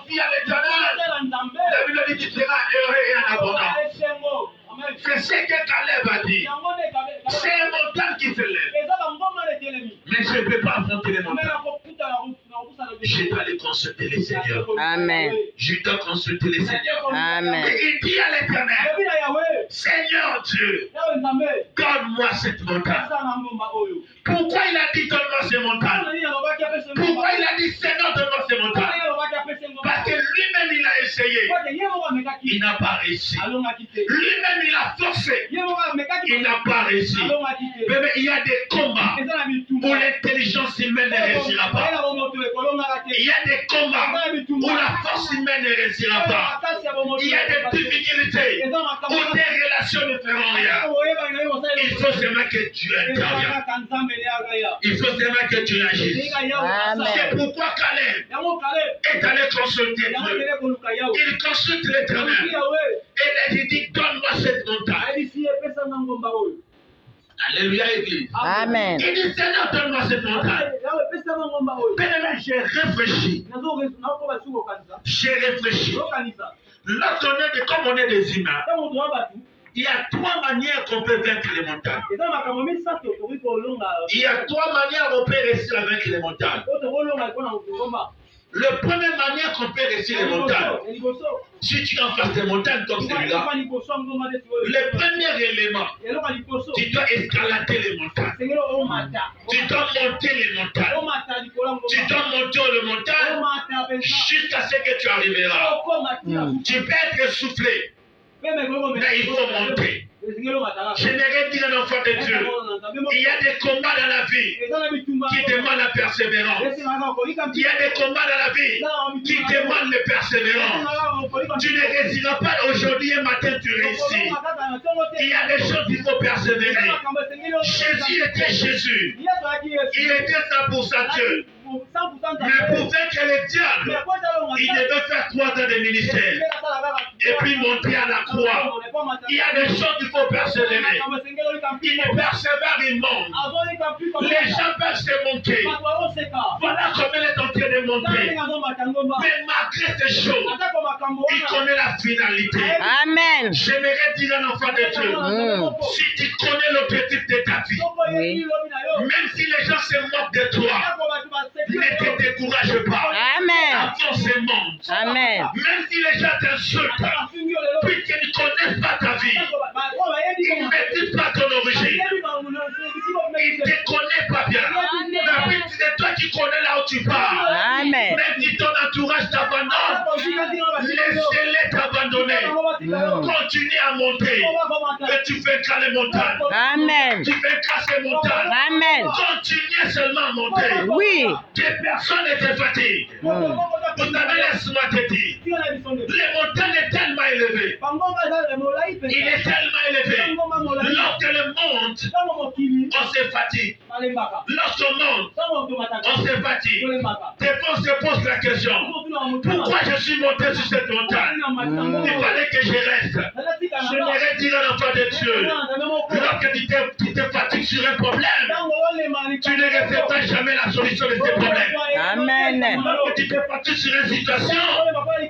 confie à l'Éternel, la Bible dit qu'il sera heureux et en abondance. C'est ce que Caleb a dit. C'est un montagne qui se lève. Mais je ne peux pas affronter les montagnes. Je dois aller consulter les seigneurs. Amen. Je dois consulter les seigneurs. Amen. Et il dit à l'Éternel, Seigneur Dieu, donne-moi cette montagne. Pourquoi il a dit donne-moi ces montagnes? Pourquoi il a dit Seigneur donne-moi ces montagnes? Parce que lui-même il a essayé. Il n'a pas réussi. Lui-même il a forcé. Il n'a pas réussi. Mais il y a des combats où l'intelligence humaine ne réussira pas. Il y a des combats où la force humaine ne réussira pas. Il y a des difficultés où tes relations ne feront rien. Il faut seulement que Dieu intervienne. Il faut seulement que tu agisses. C'est pourquoi Caleb est allé consulter Dieu. Il consulte l'Éternel. Et il dit, donne-moi cette montagne. Alléluia, Église. Amen. Il dit, Seigneur, donne-moi cette montagne. Bien-aimé, j'ai réfléchi. J'ai réfléchi. Lorsqu'on est, comme on est des humains, il y a trois manières qu'on peut vaincre les montagnes. Il y a trois manières qu'on peut réussir à vaincre les montagnes. La première manière qu'on peut réussir les montagnes, si tu es en face des montagnes comme celui-là, le premier élément, tu dois escalader les montagnes. Tu dois monter les montagnes. Tu dois monter les montagnes jusqu'à ce que tu arriveras. Tu peux être essoufflé, mais il faut monter. J'aimerais dire à l'enfant de Dieu, il y a des combats dans la vie qui demandent la persévérance. Il y a des combats dans la vie qui demandent la persévérance. Tu ne réussiras pas aujourd'hui et matin, tu réussis. Il y a des choses qu'il faut persévérer. Jésus était Jésus. Il était 100% Dieu. Mais pour vaincre le diable, il devait faire 3 ans de ministère et puis monter à la croix. Il y a des choses qu'il faut persévérer. Il ne persévère, il monte. Les gens peuvent se monter. Voilà comment il est en train de monter. Mais malgré ces choses, il connaît la finalité. Amen. J'aimerais dire à l'enfant de Dieu, si tu connais l'objectif de ta vie, même si les gens se moquent de toi, ne te décourage pas. Amen. Avance et monte. Amen. Même si les gens t'insultent, puisqu'ils ne connaissent pas ta vie, ils ne maîtrisent pas ton origine, ils ne te connaissent pas bien. Mais c'est toi qui connais là où tu pars. Amen. Même si ton entourage t'abandonne, laissez-les t'abandonner. Continue à monter. Et tu vaincras les montagnes. Amen. Tu vaincras ces montagnes. Amen. Continue seulement à monter. Oui. Des personnes ne te fatiguent. Vous savez, laisse-moi te dire, les montagnes sont tellement élevées. Il est tellement élevé. Lorsque le monde, on se fatigue. Lorsqu'on monte, on se fatigue. Des fois, on se pose la question, pourquoi je suis monté sur cette montagne? Il fallait que je reste. J'aimerais dire à l'enfant de Dieu, lorsque tu te fatigues sur un problème, tu ne recevras jamais la solution de ce problème. Amen. Lorsque tu te fatigues sur une situation,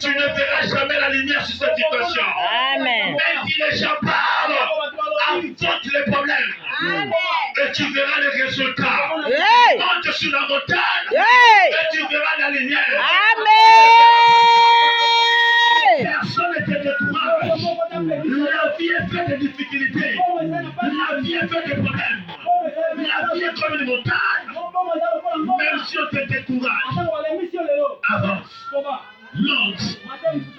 tu ne verras jamais la lumière sur cette situation. Amen. Même si les gens parlent, affronte les problèmes. Et tu verras les résultats. Hey. Monte sur la montagne. Hey. Et tu verras la lumière. Amen. Personne ne te décourage. La vie est faite de difficultés. La vie est faite de problèmes. La vie est comme une montagne. Même si on te décourage, avance. Monte.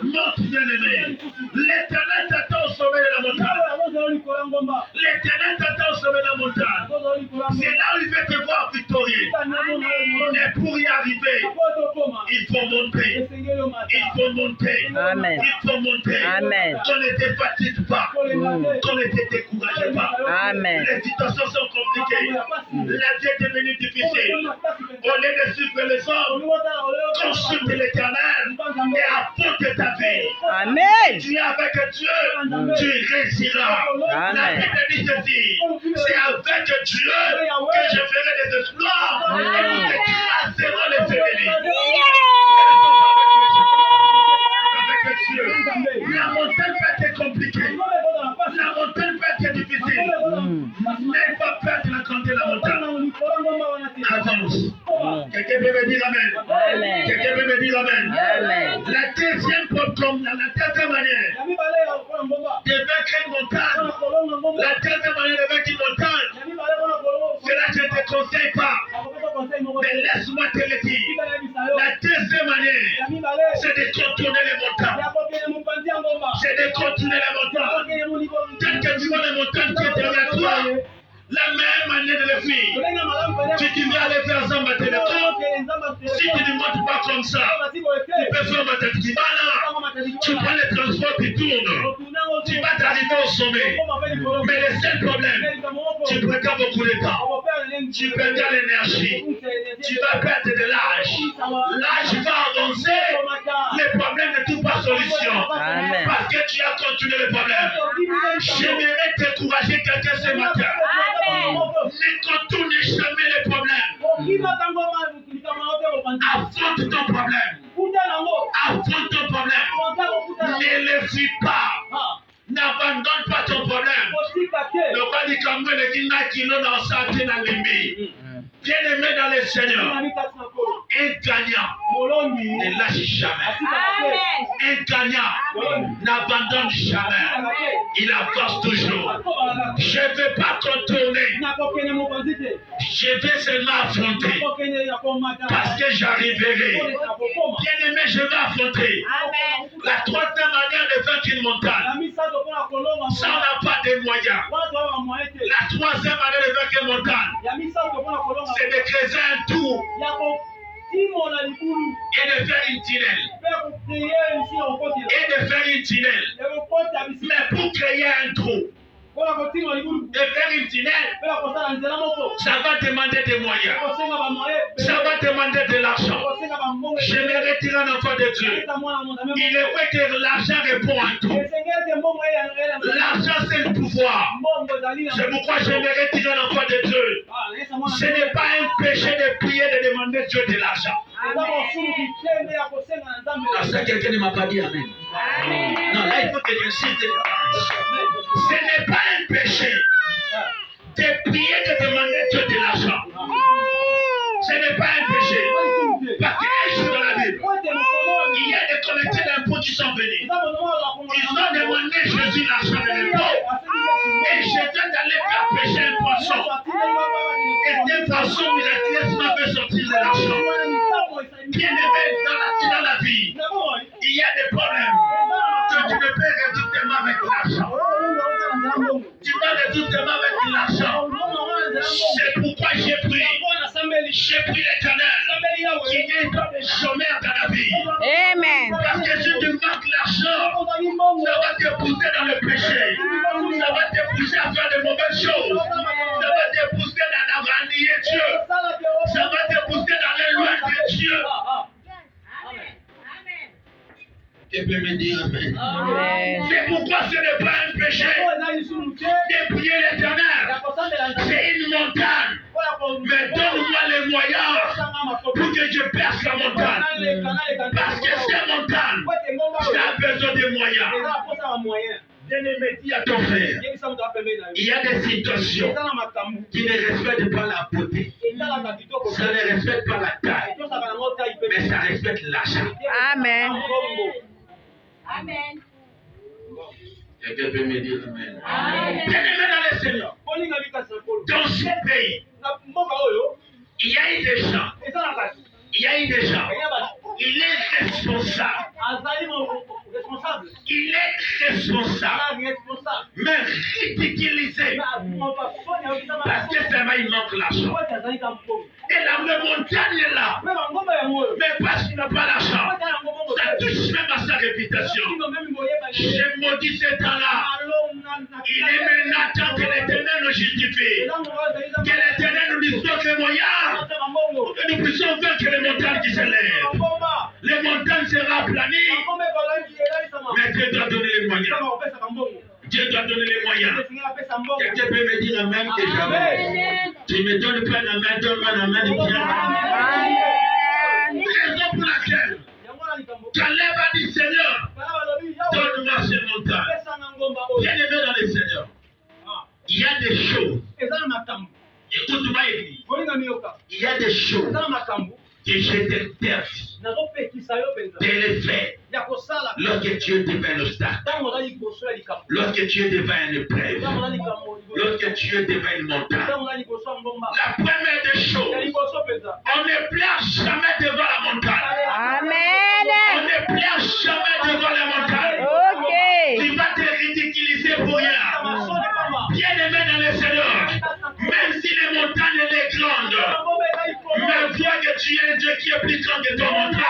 Monte, bien-aimé. L'Éternel t'attend au sommet de la montagne. L'Éternel t'attend au sommet de la montagne. C'est là où il veut te voir victorieux. Mais pour y arriver, il faut monter. Il faut monter. Amen. Il faut monter. Amen. Qu'on ne te fatigue pas. Qu'on ne te décourage pas. Amen. Les situations sont compliquées. La vie est devenue difficile. Au lieu de suivre les hommes, consulte l'Éternel et affronte ta vie. Amen. Tu es avec Dieu, tu réussiras. La Bible dit ceci, c'est avec Dieu que je ferai des exploits et nous écraserons les ennemis. me dire Amen? Amen. Quelqu'un peut me dire Amen? Amen. La deuxième manière de vaincre une montagne, la deuxième manière de vaincre une montagne, cela je ne te conseille pas, mais laisse-moi te le dire. La deuxième manière, c'est de contourner les montagnes. C'est de contourner les montagnes. Tant que tu vois les montagnes qui est derrière toi, la meilleure manière de le faire, si tu veux aller faire Zamba Télécom, si tu ne montes pas comme ça, tu peux faire Matatikibala, tu prends les transports, tu tournes, tu vas t'arriver au sommet. Mais le seul problème, tu perds beaucoup de temps, tu perds l'énergie, tu vas perdre de l'âge. L'âge va avancer, les problèmes ne trouvent pas solution. Amen. Parce que tu as continué le problème. J'aimerais t'encourager quelqu'un ce matin. Ne contourne jamais les problèmes. Affronte ton problème. Affronte ton problème. Ne le fuis pas. N'abandonne pas ton problème. Le pas du Cameroun, le Guinée qui l'ont dans sa tête dans l'ennemi. Bien-aimé dans le Seigneur, un gagnant ne lâche jamais. Un gagnant n'abandonne jamais. Il avance toujours. Je ne vais pas contourner. Je vais seulement affronter. Parce que j'arriverai. Bien-aimé, je vais affronter. La troisième manière de vaincre une montagne, ça on n'a pas de moyens. La troisième manière de vaincre une montagne, c'est de creuser un tour et de faire une tunnel. Mais pour créer un trou et faire une tunnel, ça va demander des moyens. Ça va demander de l'argent. Je me retire un enfant de Dieu. Il est vrai que l'argent répond à tout. L'argent c'est le pouvoir. C'est pourquoi je me retire un enfant de Dieu. Ce n'est pas un péché de prier, de demander Dieu de l'argent. Non, ça quelqu'un ne m'a pas dit Amen. Non, là il faut que j'insiste. Ce n'est pas un péché de prier, de demander Dieu de l'argent. Ce n'est pas un péché. Parce qu'un jour dans la Bible, il y a des collecteurs d'impôts qui sont venus. Ils ont demandé à Jésus l'argent de l'impôt. Et Jésus est allé faire pécher un poisson. Et cette façon miraculeuse m'a fait sortir de l'argent. Bien aimé, dans la vie, il y a des problèmes que tu ne peux résoudre tellement avec l'argent. Tu vas résoudre tellement avec l'argent. C'est pourquoi j'ai pris l'Éternel qui est comme des chômeurs dans la vie. Amen. Parce que si tu manques l'argent, ça va te pousser dans le péché. Ça va te pousser à faire de mauvaises choses. Ça va te pousser dans la renier Dieu. Ça va te pousser dans les lois de Dieu. Tu peux me dire Amen. Amen. C'est pourquoi ce n'est pas un péché de prier l'Éternel. C'est une montagne. Mais donne-moi les moyens pour que je perce la montagne. Parce que cette montagne, ça a besoin de moyens. Bien-aimé, dis à ton frère, il y a des situations qui ne respectent pas la beauté. Ça ne respecte pas la taille. Mais ça respecte l'achat. Amen. Amen. Quelqu'un peut me dire Amen. Amen. Bien-aimé dans le Seigneur, dans ce pays, il y a eu des gens. Il est responsable. Mais ridiculisé. Parce que ça va, il manque l'argent. Et la montagne est là. Mais parce qu'il n'a pas l'argent, ça touche même à sa réputation. Je maudis ce temps-là. Il est maintenant temps que l'Éternel nous justifie. Que l'Éternel nous dispose les moyens. Que nous puissions vaincre les montagnes qui se lèvent. Les montagnes seront aplanies. Mais Dieu doit donner les moyens. Dieu doit donner les moyens. Quelqu'un peut me dire Amen que jamais. Tu ne me donnes pas la main, donne-moi la main du bien. Raison pour laquelle Caleb a dit Seigneur, donne-moi ces montagnes. Bien aimé dans le Seigneur, il y a des choses. Écoute-moi, Église. Il y a des choses que je t'interdis de les faire lorsque tu es devant un obstacle, lorsque tu es devant une épreuve, lorsque tu es devant une montagne. La première des choses, on ne pleure jamais devant la montagne. On Amen. ne pleure jamais devant la montagne. Ok. Tu vas te ridiculiser pour rien. Bien-aimé dans le Seigneur, même si les montagnes sont grandes, mais vois que tu es un Dieu qui est plus grand que ton montagne.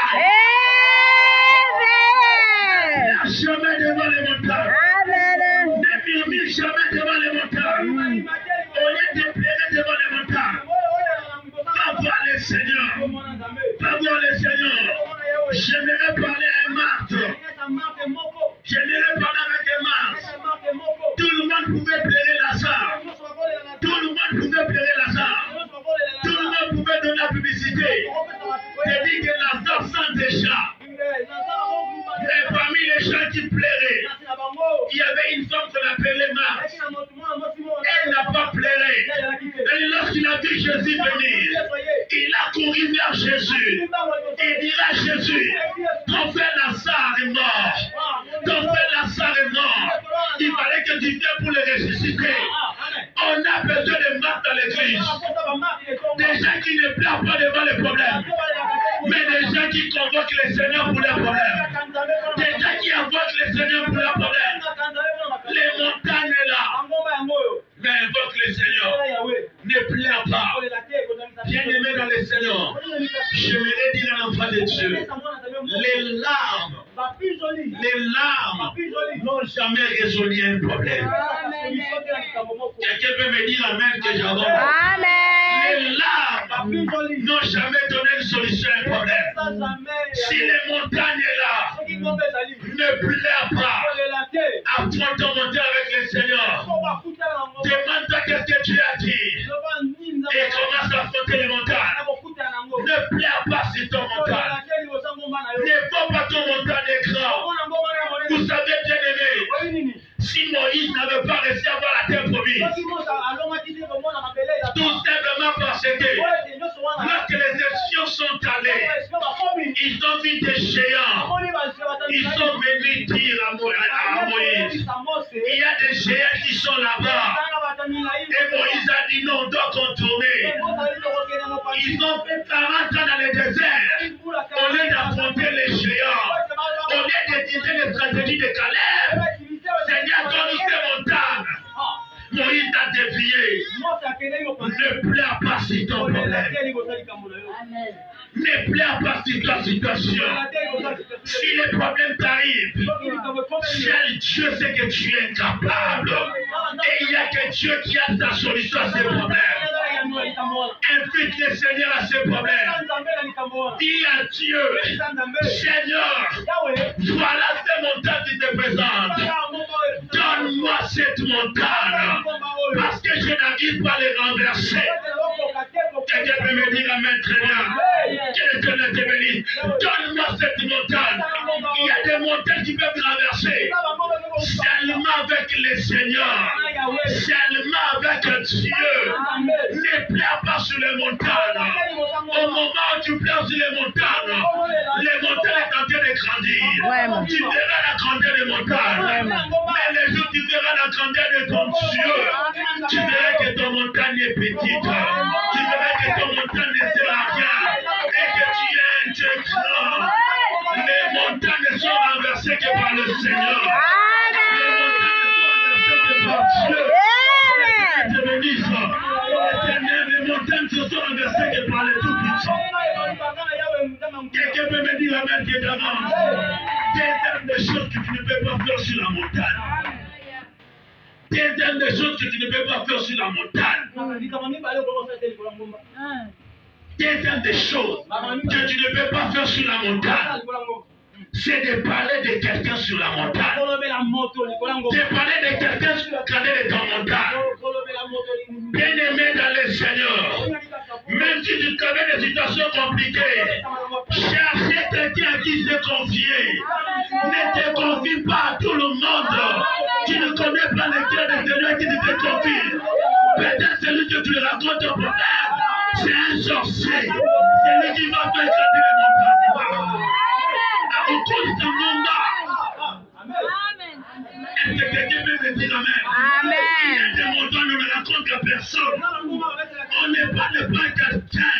Amen. Jamais devant les montagnes. Amen. Ne murmure jamais devant les montagnes. Au lieu de pleurer devant les montagnes, va voir le Seigneur. Va voir le Seigneur. J'aimerais parler à un marteau. J'aimerais parler avec un marteau. Tout le monde pouvait pleurer Lazare. Tout le monde pouvait pleurer Lazare. Tout le monde pouvait donner la publicité. C'est dit que Lazare sent déjà. Et parmi les gens qui pleuraient, il y avait une femme qu'on appelait Marthe. Elle n'a pas pleuré. Et lorsqu'il a vu Jésus venir, il a couru vers Jésus. Il dira à Jésus, ton frère Lazare est mort. Ton frère Lazare est mort. Il fallait que tu viennes pour le ressusciter. On a besoin de Marthe dans l'église. Des gens qui ne pleurent pas devant les problèmes, mais des gens qui convoquent le Seigneur pour leurs problèmes. Des gens qui invoquent le Seigneur pour leurs problèmes. Les montagnes là. Mais invoque le Seigneur. Ne pleure pas. Bien-aimé dans le Seigneur, j'aimerais dire à l'enfant de Dieu, les larmes n'ont jamais résolu un problème. Quelqu'un peut me dire amen que j'avance. Amen. Les larmes n'ont jamais donné une solution à un problème. Si les montagnes là, ne pleure pas. Affronte ton montagne avec le Seigneur. Demande-toi qu'est-ce que tu as dit. Et commence à affronter les montagnes. Ne pleure pas sur ton montagne. Ne vois pas ton montagne écran. Vous savez, bien aimé, si Moïse n'avait pas réussi à avoir la terre promise, tout simplement parce que lorsque les Égyptiens sont allés, ils ont vu des géants. Ils sont venus dire à Moïse, il y a des géants qui sont là-bas. Et Moïse a dit non, on doit contourner. Ils ont fait 40 ans dans le désert. Au lieu d'affronter les géants, au lieu d'utiliser les stratégies de Caleb, Seigneur, donne-nous ces montagnes. Moïse a dévié. Ne pleure pas sur ton problème. Ne pleure pas sur ta situation. Si les problèmes t'arrivent, seul Dieu sait que tu es incapable. Et il n'y a que Dieu qui a ta solution à ces problèmes. Invite le Seigneur à ces problèmes. Dis à Dieu, Seigneur, voilà ces montagnes qui te présentent. Donne-moi cette montagne. Parce que je n'arrive pas à les renverser. Quelqu'un peut me dire amen très bien. Que l'Éternel te bénisse. Donne-moi cette montagne. Il y a des montagnes qui peuvent traverser. Seulement avec le Seigneur. Seulement avec Dieu. Ne pleure pas sur les montagnes. Au moment où tu pleures sur les montagnes sont en train de grandir. Tu verras la grandeur des montagnes. Mais les jours tu verras la grandeur de ton Dieu. Tu verras que ton montagne est petite. Tu verras que ton montagne ne sert à rien. Et que tu es un Dieu grand. Les montagnes sont renversées que par le Seigneur. Les montagnes sont renversées que par Dieu. Je te bénisse. Les montagnes se sont renversées que par le Tout-Puissant. Quelqu'un peut me dire amen qui est d'avance. Deuxième des choses que tu ne peux pas faire sur la montagne. Deuxième des choses que tu ne peux pas faire sur la montagne. Deuxième des choses que tu ne peux pas faire sur la montagne, c'est de parler de quelqu'un sur la montagne. De parler de quelqu'un sur le cadet de ton montagne. Bien-aimé dans le Seigneur, même si tu connais des situations compliquées, cherchez quelqu'un à qui se confier. Ne te confie pas à tout le monde. Tu ne connais pas le cœur de celui qui te confie. Peut-être celui que tu racontes au problème, c'est un sorcier. C'est lui qui va faire compte ce mandat. Est-ce que quelqu'un peut me dire amen? Il y a des montants, on ne rencontre personne. On n'est pas le pas quelqu'un.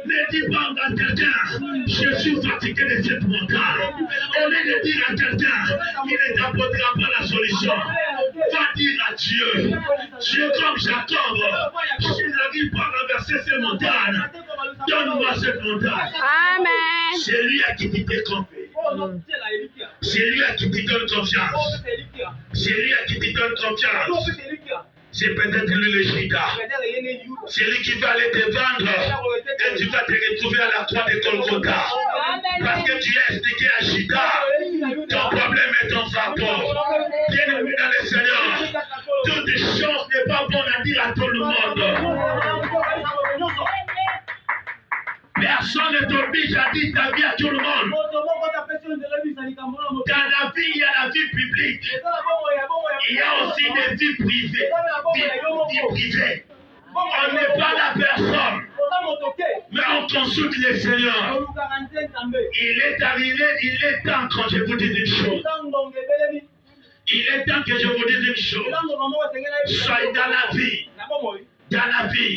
Ne dis pas à quelqu'un, je suis fatigué de cette montagne. Au lieu de dire à quelqu'un, il ne t'apportera pas la solution. Va dire à Dieu, Dieu comme Jacob, je n'arrive pas à renverser ces montagnes. Donne-moi cette montagne. Amen. C'est lui à qui tu te confies. C'est lui à qui tu donnes confiance. C'est lui à qui tu donnes confiance. C'est peut-être lui le Judas. C'est lui qui va aller te vendre. Et tu vas te retrouver à la croix de Golgotha. Parce que tu as expliqué à Judas. Ton problème est ton fardeau. Bien-aimé dans le Seigneur. Toutes les choses n'est pas bonnes à dire à tout le monde. Personne ne t'oblige à dire ta vie à tout le monde. Dans la vie, il y a la vie publique. Il y a aussi des vies privées. Vie privée. On n'est pas la personne. Mais on consulte le Seigneur. Il est arrivé, il est temps quand je vous dis une chose. Il est temps que je vous dise une chose. Soyez dans la vie. Dans la vie,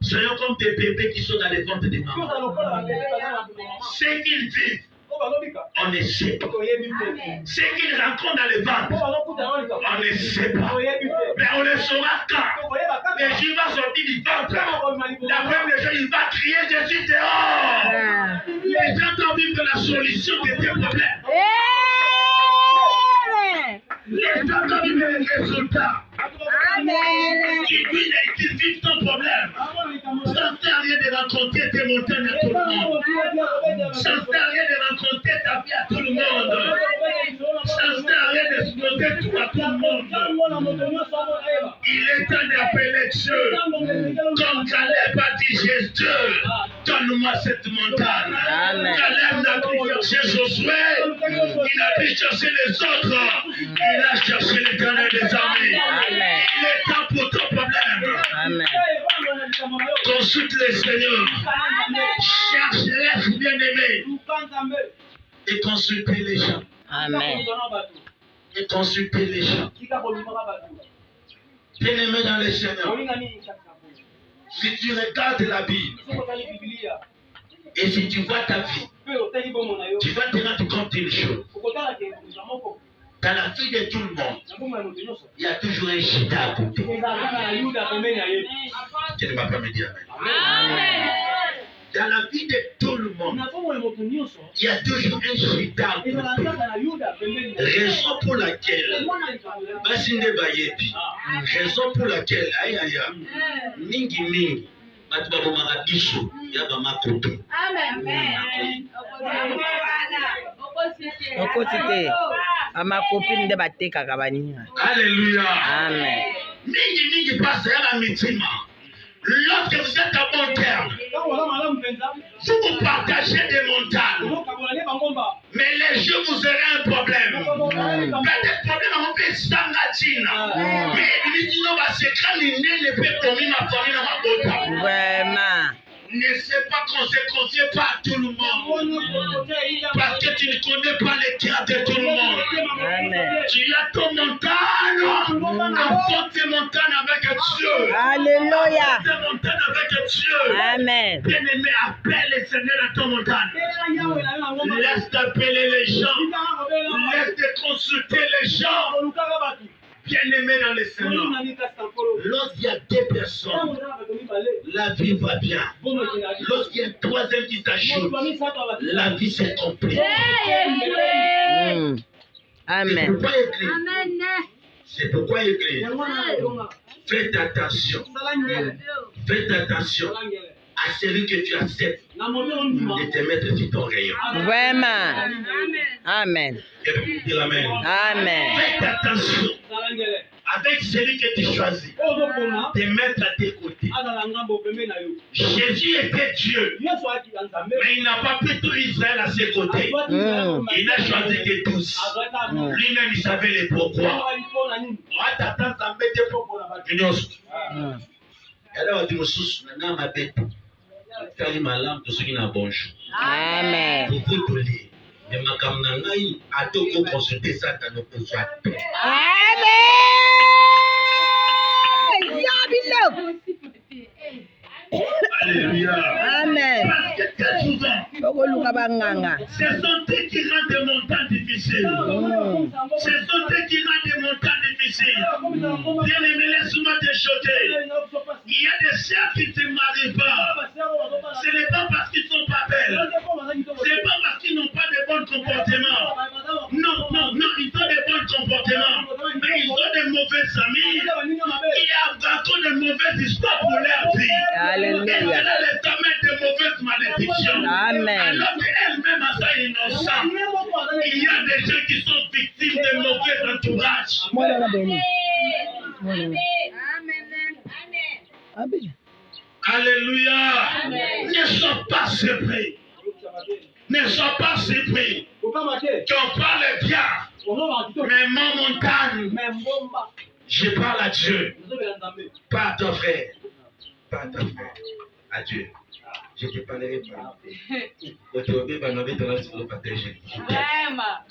soyons comme des bébés qui sont dans les ventres des mamans. Ce qu'ils vivent, on ne sait pas. Ce qu'ils rencontrent dans les ventres, on ne sait pas. Mais on le saura quand. Le jour va sortir du ventre. La première chose, il va crier, je suis dehors. Les gens doivent vivre la solution de tes problèmes. Les gens doivent vivre les résultats. Ils vivent ton problème. Ça ne sert à rien de rencontrer tes montagnes à tout le monde. Ça ne sert à rien de rencontrer ta vie à tout le monde. Ça ne sert à rien de se noter tout à tout le monde. Il est temps d'appeler Dieu. Comme Caleb a dit Jésus, donne-moi cette montagne. Caleb n'a pu chercher Josué. Il a pu chercher les autres. Il a cherché l'Éternel des armées. Il est temps pour ton problème. Amen. Consulte le Seigneur. Cherche-les, bien-aimés. Et consultez les gens. Amen. Et consultez les gens. Bien-aimés dans le Seigneur. Si tu regardes la Bible et si tu vois ta vie, tu vas te rendre compte d'une chose. Dans la vie de tout le monde, il y a toujours un Judas à côté. Tu ne vas pas me dire amen. Dans la vie de tout le monde, il y a toujours un Judas à côté. Raison pour laquelle, raison pour laquelle, mingi mingi, batu maradisho ya ba makoto. Okotite ama copine de batekaka baninga. Alléluia. Amen. Mingi passe à la mitima. Lorsque vous êtes à bon terme, vous partagez des montagnes. Mais les jours, vous aurez un problème. Peut-être problème, on peut s'engager. Mais il dit non, c'est quand il ne peut pas tomber ma famille dans ma beauté. Vraiment. Ne sais pas conséquencer par tout le monde. Parce que tu ne connais pas les cœurs de tout le monde. Amen. Tu as ton montagne. Affronte tes montagnes avec Dieu. Alléluia. Tes montagnes avec Dieu. Amen. Bien-aimé, appelle le Seigneur à ton montagne. Laisse t'appeler les gens. Laisse consulter les gens. Bien-aimé dans le Seigneur. Lorsqu'il y a deux personnes, la vie va bien. Lorsqu'il y a un troisième qui s'ajoute, la vie c'est compliqué. Amen. C'est pourquoi Église, faites attention. Faites attention à celui que tu acceptes de te mettre sur ton rayon. Vraiment. Amen. Et puis dire amen. Amen. Faites attention avec celui que tu choisis de mettre à tes côtés. Jésus était Dieu, mais il n'a pas pris tout Israël à ses côtés. Il n'a choisi que 12. Lui-même, il savait les pourquoi. Amen. Mais ma camarade, à tout consulter ça dans nos besoins. Alléluia. Amen. Parce que très souvent, ce sont eux qui rendent des montants difficiles. Ce sont eux qui rendent des montants difficiles. Bien aimé, laisse-moi te choquer. Il y a des sœurs qui ne se marient pas. Ce n'est pas parce qu'ils ne sont pas belles. Ce n'est pas parce qu'ils n'ont pas de bons comportements. Non, non, non, ils ont de bons comportements. Mais ils ont de mauvais amis. Il y a encore de mauvaises histoires pour leur vie. Alléluia. Et cela les amène de mauvaises malédictions. Amen. Alors qu'elles-mêmes à ça innocent, il y a des gens qui sont victimes de mauvais entourages. Alléluia. Ne sois pas surpris. Ne sois pas surpris. Qu'on parle bien. Mais mon montagne, je parle à Dieu. Pas à ton frère. Pas à ton frère. À Dieu. Je te parlerai pas.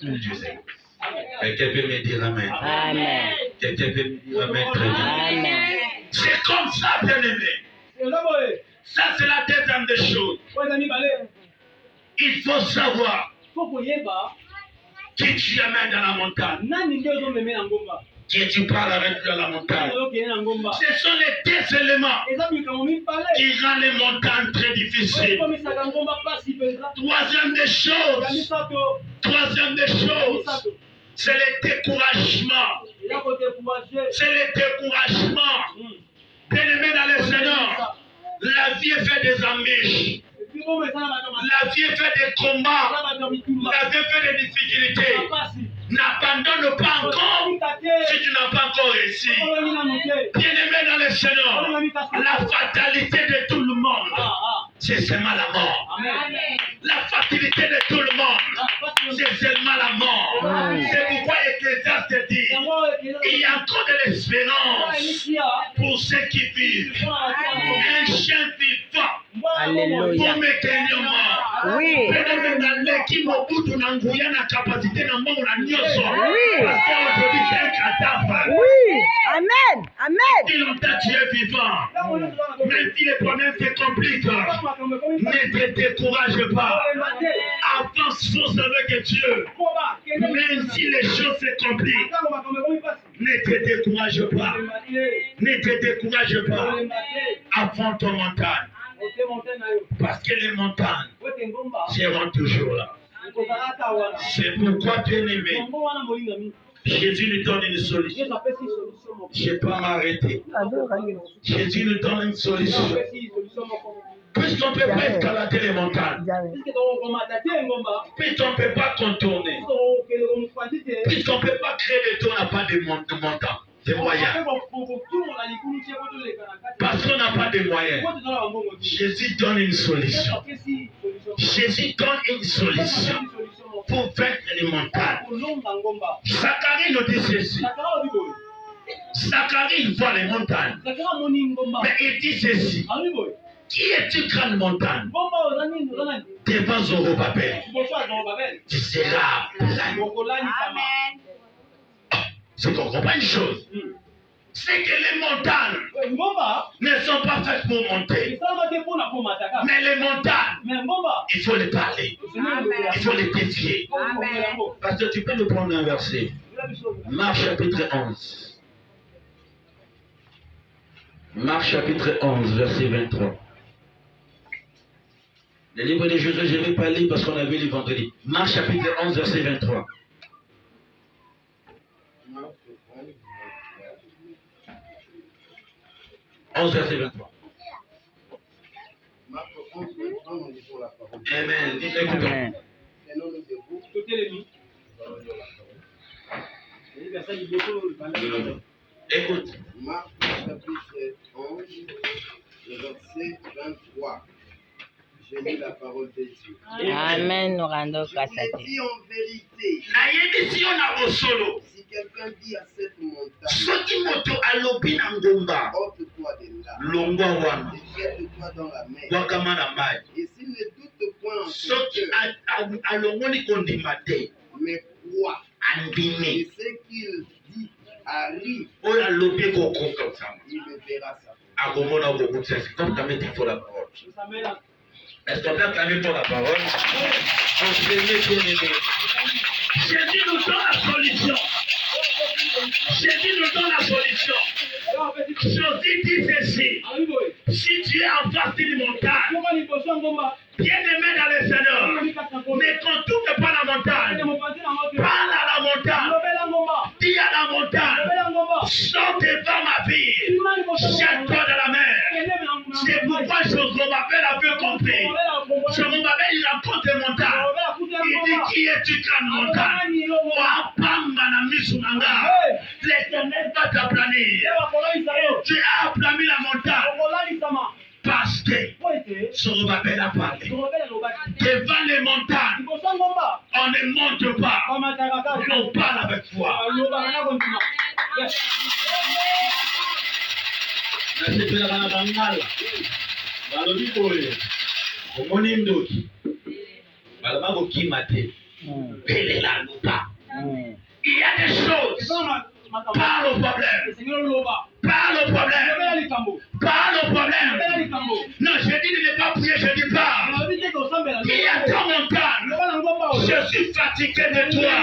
Dieu sait. Quelqu'un peut me dire Amen. Amen. Quelqu'un peut me dire Amen très bien. Amen. C'est comme ça, bien aimé. Ça, c'est la deuxième des choses. Il faut savoir qui tu amènes dans la montagne. Qui tu parles avec lui à la montagne. Ce sont les deux éléments qui rendent les montagnes très difficiles. Troisième des choses, c'est le découragement. C'est le découragement. Bien-aimé dans le Seigneur, la vie est faite des embûches. La vie est faite des combats. La vie est faite des difficultés. N'abandonne pas encore si tu n'as pas encore réussi. Bien-aimé dans le Seigneur, la fatalité de tout le monde, c'est seulement la mort. La fatalité de tout le monde, c'est seulement la mort. C'est pourquoi Ecclésiaste dit, il y a encore de l'espérance pour ceux qui vivent. Un chien vivant. Alléluia. Pour me tenir mort. Oui. Qui m'oublie na nguya na capacité na mbongo na nyonso. Oui. Parce qu'aujourd'hui c'est un cadavre. Oui. Amen. Amen. Si longtemps tu es vivant, même si les problèmes se compliquent, ne te décourage pas. Avance, fonce avec Dieu. Même si les choses se compliquent, ne te décourage pas. Ne te décourage pas. Avant ton montagne. Parce que les montagnes seront toujours là. C'est pourquoi, bien aimé, Jésus nous donne une solution. Je ne vais pas m'arrêter. Jésus nous donne une solution. Puisqu'on ne peut pas escalader les montagnes, puisqu'on ne peut pas contourner, puisqu'on ne peut pas créer des tours, on n'a pas de montants. Des moyens. Parce qu'on n'a pas de moyens. Jésus donne une solution. Jésus donne une solution pour vaincre les montagnes. Zacharie nous dit ceci. Zacharie voit les montagnes. Mais il dit ceci. Qui est une grande montagne? Devant Zorobabel. Tu seras plein. C'est qu'on comprend une chose. C'est que les montagnes ne sont pas faites pour monter. Mais les montagnes, il faut les parler. Il faut les défier. Parce que tu peux nous prendre un verset. Marc chapitre 11. Marc chapitre 11, verset 23. Le livre de Josué, je ne vais pas lire parce qu'on a vu le vendredi. Marc chapitre 11, verset 23. Verset 23. Amen. Écoutons. Écoute. Marc chapitre 11, le verset 23. Je lis la parole de Dieu. Amen. Je dis en vérité, si quelqu'un dit à cette montagne, ôte-toi de là, et jette-toi dans la mer, et s'il ne doute point soki alongoli kondima te mais quoi? andimi Et ce qu'il dit arrive, oyo alobi ekokokosama il le verra ça. akomona okokutisa comme tameti pour la parole. Est-ce qu'on peut acclamer pour la parole? Jésus nous donne la solution. Jésus nous donne la solution. Jésus dit ceci. Si tu es en face d'une montagne, bien-aimé dans le Seigneur, ne contourne pas la montagne. Parle à la montagne. Dis à la montagne, sors devant ma vie. Jette-toi dans la mer. C'est pourquoi Zorobabel a fait compris. Zorobabel, il rencontre des montagnes. Il dit, qui es-tu, grande montagne? L'Éternel va t'aplanir. Tu as aplani la montagne. Parce que Zorobabel a parlé. Devant les montagnes, on ne monte pas. On parle avec foi. Il y a des choses. Parle au problème. Parle au problème. Parle au problème. Non, je dis de ne pas prier, je dis parle. Il y a ta montagne. Je suis fatigué de toi.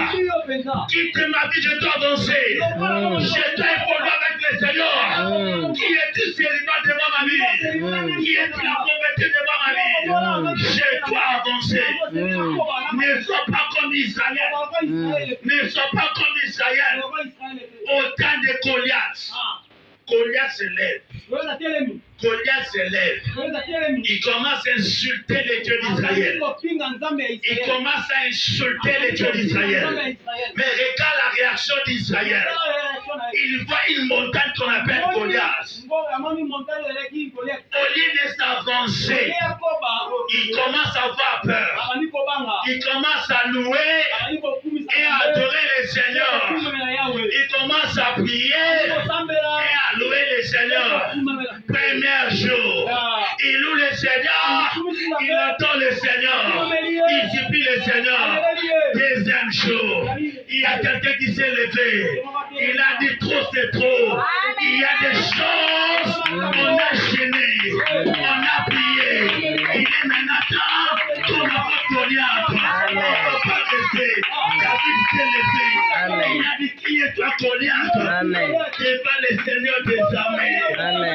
Quitte ma vie, je dois avancer. Je dois évoluer avec le Seigneur. Qui est-tu célibat devant ma vie? Qui est-tu la pauvreté devant ma vie? Je dois avancer. Ne sois pas comme Israël. Ne sois pas comme Israël. Au temps de Goliath. Goliath se lève. Goliath se lève. Il commence à insulter les dieux d'Israël. Il commence à insulter les dieux d'Israël. Mais regarde la réaction d'Israël. Il voit une montagne qu'on appelle Goliath. Au lieu de s'avancer, il commence à avoir peur. Il commence à louer et à adorer le Seigneur. Il commence à prier et à louer le Seigneur. Premier jour, il loue le Seigneur, il entend le Seigneur, il supplie le Seigneur. Deuxième jour, il y a quelqu'un qui s'est levé. Il a dit trop, c'est trop. Il y a des choses, on a gêné, on a prié. Il est maintenant temps qu'on va pas Goliath. On ne peut pas rester. David s'est levé. Il a dit, qui est toi, Goliath? Devant le Seigneur des armées.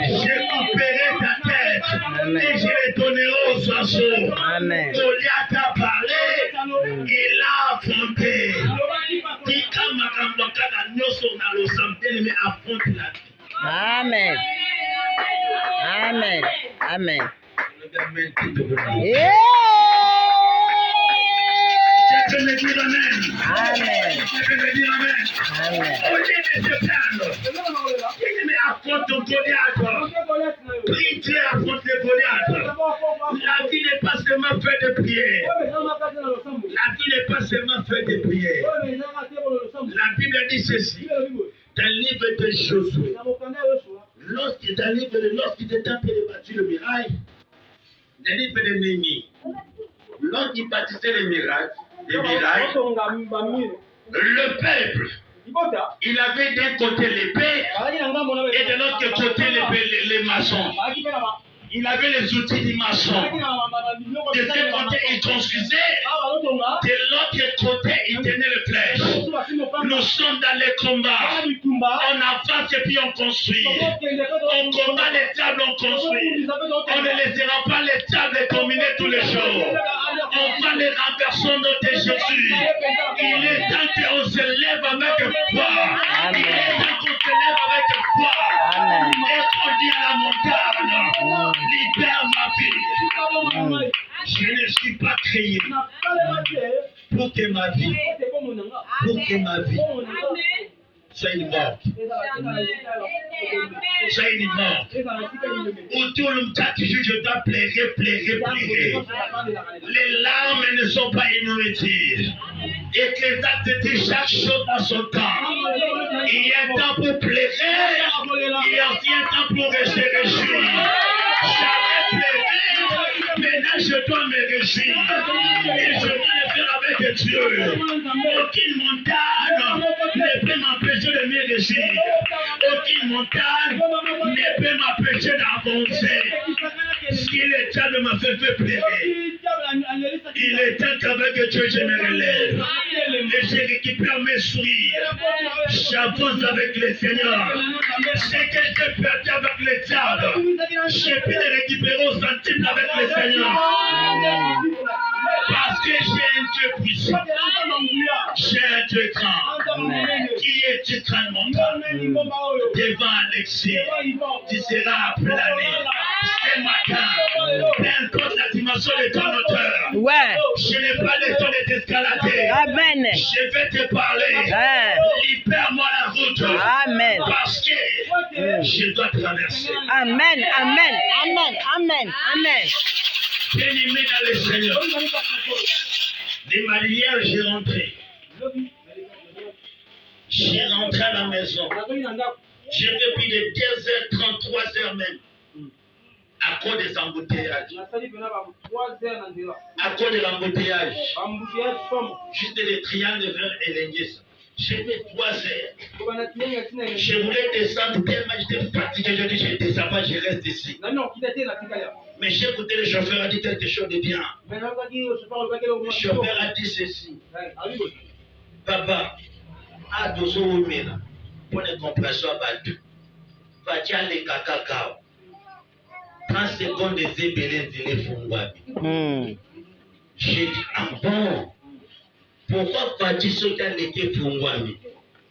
Je couperai ta tête et je les donnerai aux oiseaux. Goliath a parlé, il a affronté. Amen. Amen. Amen. Yeah. Je peux me dire amen. Amen. Je peux me dire amen. Amen. Au lieu de se plaindre, mais affronte ton Goliath. Prie Dieu, affronte le Goliath. La vie n'est pas seulement faite de prière. La vie n'est pas seulement faite de prière. La Bible dit ceci. Dans le livre de Josué, lorsqu'il était en train de bâtir le miracle, dans le livre de Néhémie, lorsqu'il bâtissait le miracle, le peuple, il avait d'un côté l'épée et de l'autre côté les maçons. Il avait les outils du maçon. De ce côté, il construisait. De l'autre côté, il tenait le flèche. Nous sommes dans les combats. On avance et puis on construit. On combat les tables, on construit. On ne laissera pas les tables dominer tous les jours. On va les renverser au nom de Jésus. Il est temps qu'on se lève avec foi. Il est temps qu'on se lève avec foi. Et qu'on dit à la montagne, libère ma vie. Je ne suis pas créé pour que ma vie soit une mort. Soit une mort. Autour de moi, toujours je dois pleurer. Les larmes ne sont pas une nourriture. Et que les actes de chaque chose dans son temps. Il y a un temps pour pleurer. Il y a aussi un temps pour rester réjoui. J'avais pleuré. Maintenant je dois me réjouir. Et je dois le faire avec Dieu. Aucune montagne ne peut m'empêcher de me réjouir. Aucune montagne ne peut m'empêcher d'avancer. S'il est temps de me faire pleurer, il est temps qu'avec Dieu je me relève. Et je récupère mes sourires. J'avance avec le Seigneur. C'est que j'ai perdu avec le diable. Je peux le récupérer au centime avec le Seigneur. Parce que j'ai un Dieu puissant. J'ai un Dieu grand. Qui est du grand montagne. Devant Alexis, tu seras plané. Ce matin, peu importe la dimension de ton auteur. Ouais. Je n'ai pas le temps de t'escalader. Amen. Je vais te parler. Libère-moi la route. Amen. Parce que je dois traverser. Amen. Amen. Amen. Amen. Amen. Bien-aimé dans le Seigneur. De ma lumière, j'ai rentré. J'ai rentré à la maison. J'ai fait plus de 2h30, 3h même. À cause des embouteillages. À cause de l'embouteillage. Juste les triangles vers Elengues. J'ai fait 3 heures. Je voulais descendre tellement j'étais fatigué. Je dis je ne descends pas, je reste ici. Mais j'ai écouté le chauffeur a dit quelque chose de bien. Le chauffeur a dit ceci. Papa, à 12 h pour les compressions à Batu. Fatia les cacao. 30 secondes des ébélés de l'effondrement. J'ai dit, ah bon, pourquoi Fati Sotia l'été Fungwami?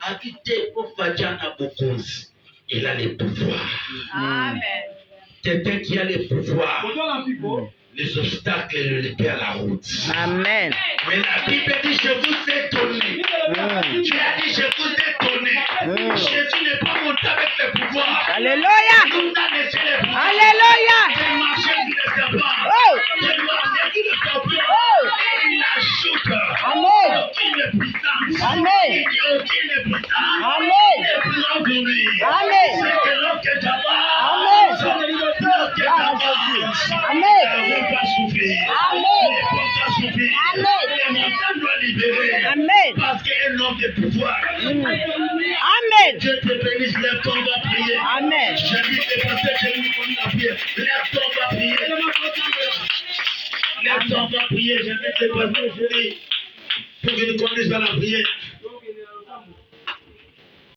Habité pour Fatia Nabokonzi. Il a les pouvoirs. Amen. Quelqu'un qui a les pouvoirs. Les obstacles le libèrent la route. Amen. Mais la Bible dit, je vous ai donné. Tu as dit, je vous ai donné. Jésus n'est pas monté avec les pouvoirs. Alléluia. Nous a laissé les pouvoirs. Alléluia. Il marchait sur les serpents. Oh. Il marchait sur les serpents. Il ajoute. Amen. Aucune puissance. Amen. Il dit aucune puissance. Amen. Et pour lui. Amen. C'est que lorsque Jabba. Amen. Lorsque Jabba. Amen. Ne pas souffrir. Amen. Ne pas souffrir. Amen. Les montagnes doivent libérer. Amen. Parce qu'un homme de pouvoir. Amen. Dieu te bénisse, lève-toi, on va prier. Amen. J'invite les pasteurs, je vous conduis la prière. Lève-toi, on va prier. Lève-toi, on va prier. J'invite les pasteurs, chéris, pour qu'ils nous conduisent à la prière.